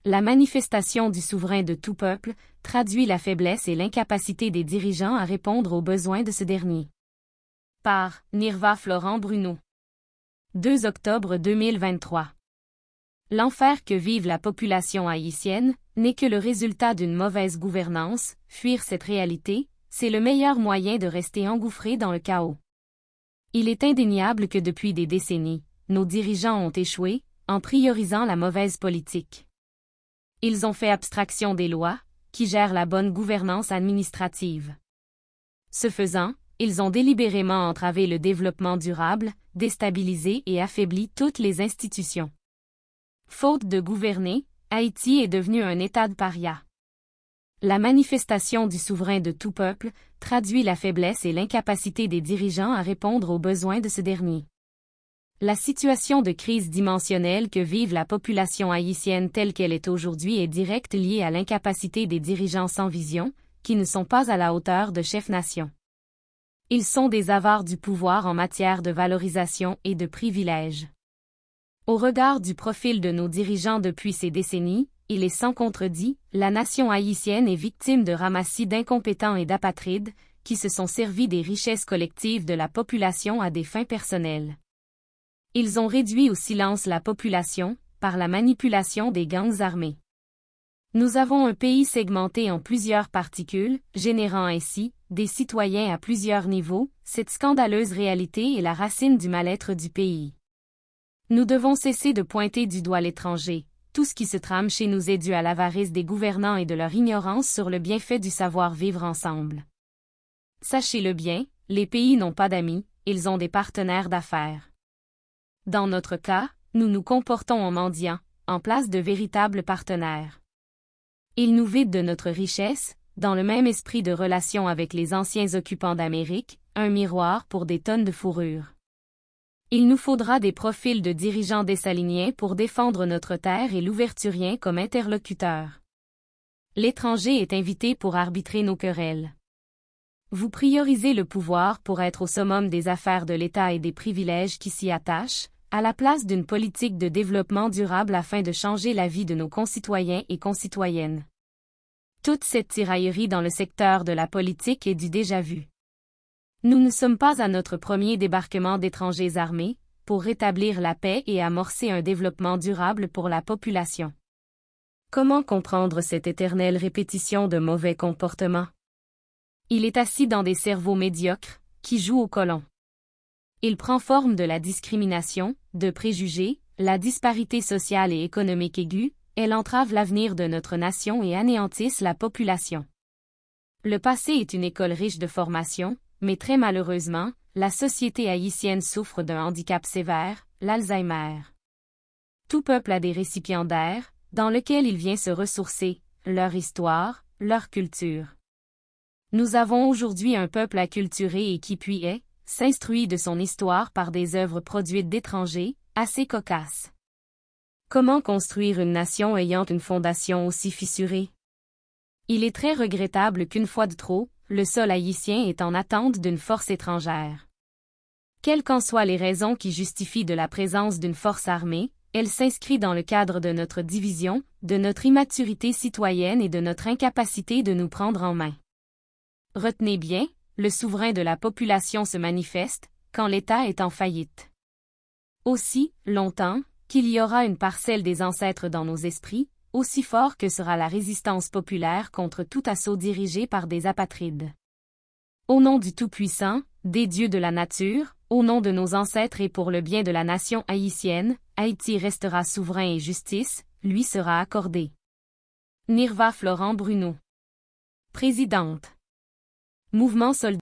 La manifestation du souverain de tout peuple traduit la faiblesse et l'incapacité des dirigeants à répondre aux besoins de ce dernier. Par Nirva Florent Bruno. 2 octobre 2023. L'enfer que vive la population haïtienne n'est que le résultat d'une mauvaise gouvernance. Fuir cette réalité, c'est le meilleur moyen de rester engouffré dans le chaos. Il est indéniable que depuis des décennies, nos dirigeants ont échoué, en priorisant la mauvaise politique. Ils ont fait abstraction des lois, qui gèrent la bonne gouvernance administrative. Ce faisant, ils ont délibérément entravé le développement durable, déstabilisé et affaibli toutes les institutions. Faute de gouverner, Haïti est devenu un État de paria. La manifestation du souverain de tout peuple traduit la faiblesse et l'incapacité des dirigeants à répondre aux besoins de ce dernier. La situation de crise dimensionnelle que vive la population haïtienne telle qu'elle est aujourd'hui est directe liée à l'incapacité des dirigeants sans vision, qui ne sont pas à la hauteur de chefs-nations. Ils sont des avares du pouvoir en matière de valorisation et de privilèges. Au regard du profil de nos dirigeants depuis ces décennies, il est sans contredit, la nation haïtienne est victime de ramassis d'incompétents et d'apatrides, qui se sont servis des richesses collectives de la population à des fins personnelles. Ils ont réduit au silence la population, par la manipulation des gangs armés. Nous avons un pays segmenté en plusieurs particules, générant ainsi des citoyens à plusieurs niveaux. Cette scandaleuse réalité est la racine du mal-être du pays. Nous devons cesser de pointer du doigt l'étranger. Tout ce qui se trame chez nous est dû à l'avarice des gouvernants et de leur ignorance sur le bienfait du savoir-vivre ensemble. Sachez-le bien, les pays n'ont pas d'amis, ils ont des partenaires d'affaires. Dans notre cas, nous nous comportons en mendiants, en place de véritables partenaires. Ils nous vident de notre richesse, dans le même esprit de relation avec les anciens occupants d'Amérique, un miroir pour des tonnes de fourrure. Il nous faudra des profils de dirigeants dessaliniens pour défendre notre terre et l'ouverturien comme interlocuteur. L'étranger est invité pour arbitrer nos querelles. Vous priorisez le pouvoir pour être au summum des affaires de l'État et des privilèges qui s'y attachent, à la place d'une politique de développement durable afin de changer la vie de nos concitoyens et concitoyennes. Toute cette tiraillerie dans le secteur de la politique est du déjà-vu. Nous ne sommes pas à notre premier débarquement d'étrangers armés, pour rétablir la paix et amorcer un développement durable pour la population. Comment comprendre cette éternelle répétition de mauvais comportements? Il est assis dans des cerveaux médiocres, qui jouent au colon. Il prend forme de la discrimination, de préjugés, la disparité sociale et économique aiguë, elle entrave l'avenir de notre nation et anéantisse la population. Le passé est une école riche de formation, mais très malheureusement, la société haïtienne souffre d'un handicap sévère, l'Alzheimer. Tout peuple a des récipiendaires, dans lesquels il vient se ressourcer, leur histoire, leur culture. Nous avons aujourd'hui un peuple acculturé et qui puis s'instruit de son histoire par des œuvres produites d'étrangers, assez cocasses. Comment construire une nation ayant une fondation aussi fissurée? Il est très regrettable qu'une fois de trop, le sol haïtien est en attente d'une force étrangère. Quelles qu'en soient les raisons qui justifient de la présence d'une force armée, elle s'inscrit dans le cadre de notre division, de notre immaturité citoyenne et de notre incapacité de nous prendre en main. Retenez bien, le souverain de la population se manifeste, quand l'État est en faillite. Aussi, longtemps, qu'il y aura une parcelle des ancêtres dans nos esprits, aussi fort que sera la résistance populaire contre tout assaut dirigé par des apatrides. Au nom du Tout-Puissant, des dieux de la nature, au nom de nos ancêtres et pour le bien de la nation haïtienne, Haïti restera souverain et justice, lui sera accordée. Nirva Florent Bruno. Présidente. Mouvement soldat.